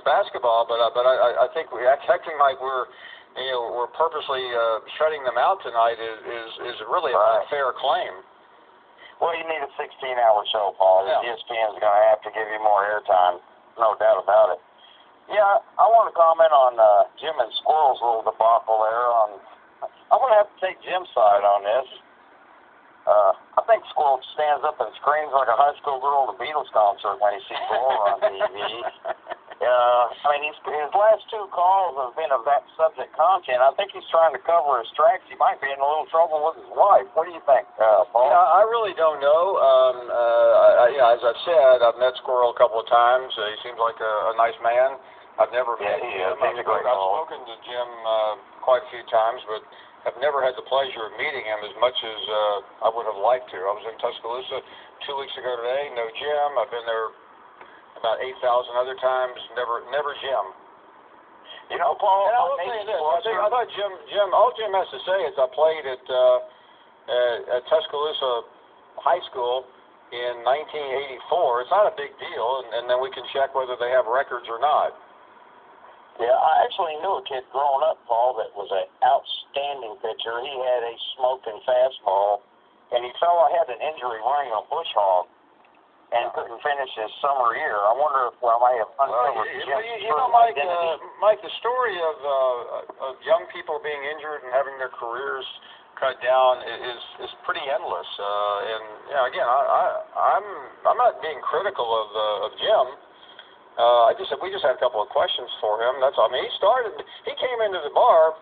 basketball, but I think acting like we're purposely shutting them out tonight is really an unfair claim. Well, you need a 16-hour show, Paul. Yeah. ESPN's going to have to give you more airtime, no doubt about it. Yeah, I want to comment on Jim and Squirrel's little debacle there. I'm going to have to take Jim's side on this. I think Squirrel stands up and screams like a high school girl at a Beatles concert when he sees Squirrel on TV. I mean, his last two calls have been of that subject content. I think he's trying to cover his tracks. He might be in a little trouble with his wife. What do you think, Paul? Yeah, I really don't know. As I've said, I've met Squirrel a couple of times. He seems like a nice man. I've never met him. I've spoken to Jim quite a few times, but I've never had the pleasure of meeting him as much as I would have liked to. I was in Tuscaloosa 2 weeks ago today. No Jim. I've been there about 8,000 other times. Never Jim. You know, Paul. And I will say this. I thought Jim. All Jim has to say is I played at Tuscaloosa High School in 1984. It's not a big deal, and then we can check whether they have records or not. Yeah, I actually knew a kid growing up, Paul, that was an outstanding pitcher. He had a smoking fastball, and he had an injury wearing a bush hog and couldn't finish his summer year. I wonder if I may have uncovered Mike, the story of young people being injured and having their careers cut down is pretty endless. And again, I'm not being critical of Jim. We just had a couple of questions for him. That's all. I mean, he came into the bar.